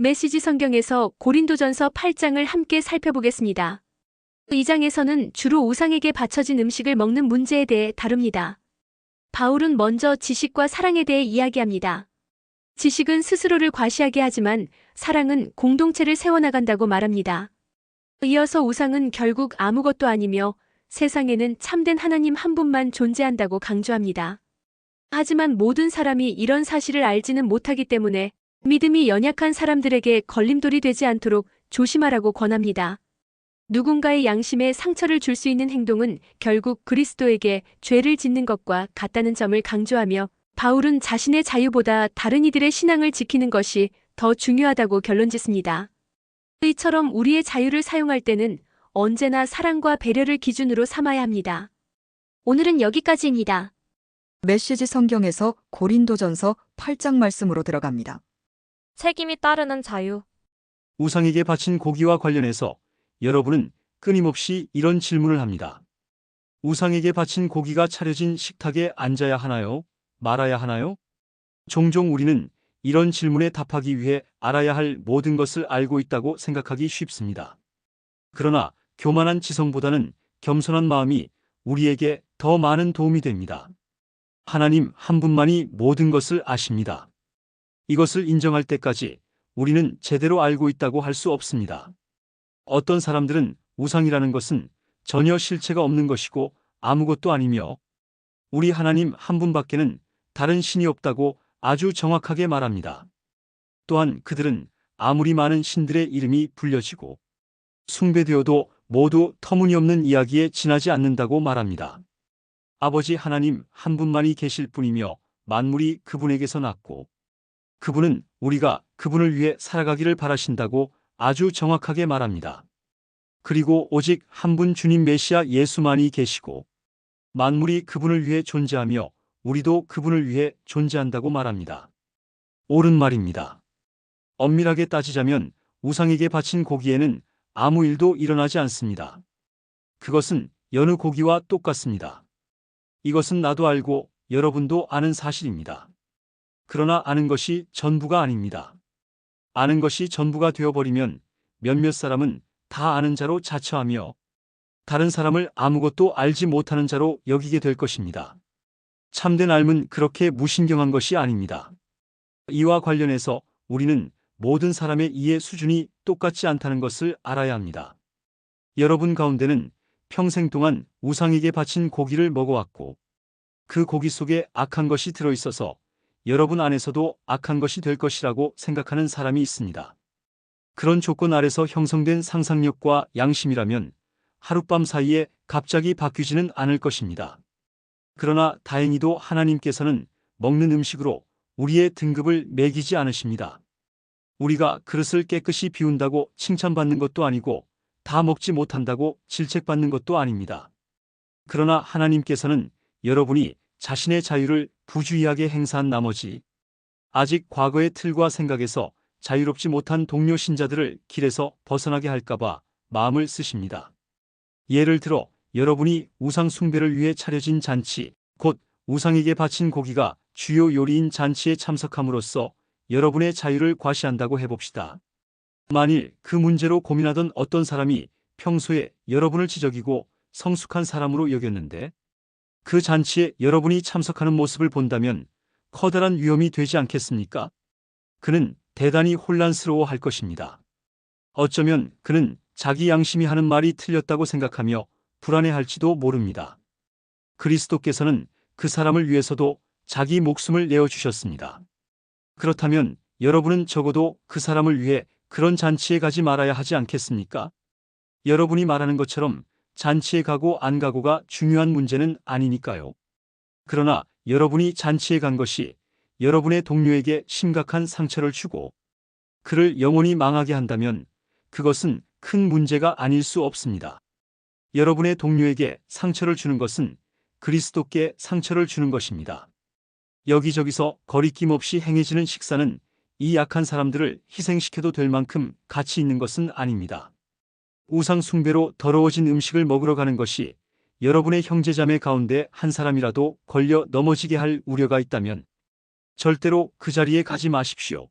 메시지 성경에서 고린도전서 8장을 함께 살펴보겠습니다. 이 장에서는 주로 우상에게 바쳐진 음식을 먹는 문제에 대해 다룹니다. 바울은 먼저 지식과 사랑에 대해 이야기합니다. 지식은 스스로를 과시하게 하지만 사랑은 공동체를 세워나간다고 말합니다. 이어서 우상은 결국 아무것도 아니며 세상에는 참된 하나님 한 분만 존재한다고 강조합니다. 하지만 모든 사람이 이런 사실을 알지는 못하기 때문에 믿음이 연약한 사람들에게 걸림돌이 되지 않도록 조심하라고 권합니다. 누군가의 양심에 상처를 줄 수 있는 행동은 결국 그리스도에게 죄를 짓는 것과 같다는 점을 강조하며 바울은 자신의 자유보다 다른 이들의 신앙을 지키는 것이 더 중요하다고 결론짓습니다. 이처럼 우리의 자유를 사용할 때는 언제나 사랑과 배려를 기준으로 삼아야 합니다. 오늘은 여기까지입니다. 메시지 성경에서 고린도전서 8장 말씀으로 들어갑니다. 책임이 따르는 자유. 우상에게 바친 고기와 관련해서 여러분은 끊임없이 이런 질문을 합니다. 우상에게 바친 고기가 차려진 식탁에 앉아야 하나요? 말아야 하나요? 종종 우리는 이런 질문에 답하기 위해 알아야 할 모든 것을 알고 있다고 생각하기 쉽습니다. 그러나 교만한 지성보다는 겸손한 마음이 우리에게 더 많은 도움이 됩니다. 하나님 한 분만이 모든 것을 아십니다. 이것을 인정할 때까지 우리는 제대로 알고 있다고 할 수 없습니다. 어떤 사람들은 우상이라는 것은 전혀 실체가 없는 것이고 아무것도 아니며 우리 하나님 한 분밖에는 다른 신이 없다고 아주 정확하게 말합니다. 또한 그들은 아무리 많은 신들의 이름이 불려지고 숭배되어도 모두 터무니없는 이야기에 지나지 않는다고 말합니다. 아버지 하나님 한 분만이 계실 뿐이며 만물이 그분에게서 났고 그분은 우리가 그분을 위해 살아가기를 바라신다고 아주 정확하게 말합니다. 그리고 오직 한 분 주님 메시아 예수만이 계시고 만물이 그분을 위해 존재하며 우리도 그분을 위해 존재한다고 말합니다. 옳은 말입니다. 엄밀하게 따지자면 우상에게 바친 고기에는 아무 일도 일어나지 않습니다. 그것은 여느 고기와 똑같습니다. 이것은 나도 알고 여러분도 아는 사실입니다. 그러나 아는 것이 전부가 아닙니다. 아는 것이 전부가 되어버리면 몇몇 사람은 다 아는 자로 자처하며 다른 사람을 아무것도 알지 못하는 자로 여기게 될 것입니다. 참된 삶은 그렇게 무신경한 것이 아닙니다. 이와 관련해서 우리는 모든 사람의 이해 수준이 똑같지 않다는 것을 알아야 합니다. 여러분 가운데는 평생 동안 우상에게 바친 고기를 먹어왔고 그 고기 속에 악한 것이 들어있어서 여러분 안에서도 악한 것이 될 것이라고 생각하는 사람이 있습니다. 그런 조건 아래서 형성된 상상력과 양심이라면 하룻밤 사이에 갑자기 바뀌지는 않을 것입니다. 그러나 다행히도 하나님께서는 먹는 음식으로 우리의 등급을 매기지 않으십니다. 우리가 그릇을 깨끗이 비운다고 칭찬받는 것도 아니고 다 먹지 못한다고 질책받는 것도 아닙니다. 그러나 하나님께서는 여러분이 자신의 자유를 부주의하게 행사한 나머지 아직 과거의 틀과 생각에서 자유롭지 못한 동료 신자들을 길에서 벗어나게 할까봐 마음을 쓰십니다. 예를 들어 여러분이 우상 숭배를 위해 차려진 잔치, 곧 우상에게 바친 고기가 주요 요리인 잔치에 참석함으로써 여러분의 자유를 과시한다고 해봅시다. 만일 그 문제로 고민하던 어떤 사람이 평소에 여러분을 지적이고 성숙한 사람으로 여겼는데 그 잔치에 여러분이 참석하는 모습을 본다면 커다란 위험이 되지 않겠습니까? 그는 대단히 혼란스러워할 것입니다. 어쩌면 그는 자기 양심이 하는 말이 틀렸다고 생각하며 불안해할지도 모릅니다. 그리스도께서는 그 사람을 위해서도 자기 목숨을 내어주셨습니다. 그렇다면 여러분은 적어도 그 사람을 위해 그런 잔치에 가지 말아야 하지 않겠습니까? 여러분이 말하는 것처럼 잔치에 가고 안 가고가 중요한 문제는 아니니까요. 그러나 여러분이 잔치에 간 것이 여러분의 동료에게 심각한 상처를 주고 그를 영원히 망하게 한다면 그것은 큰 문제가 아닐 수 없습니다. 여러분의 동료에게 상처를 주는 것은 그리스도께 상처를 주는 것입니다. 여기저기서 거리낌 없이 행해지는 식사는 이 약한 사람들을 희생시켜도 될 만큼 가치 있는 것은 아닙니다. 우상 숭배로 더러워진 음식을 먹으러 가는 것이 여러분의 형제자매 가운데 한 사람이라도 걸려 넘어지게 할 우려가 있다면 절대로 그 자리에 가지 마십시오.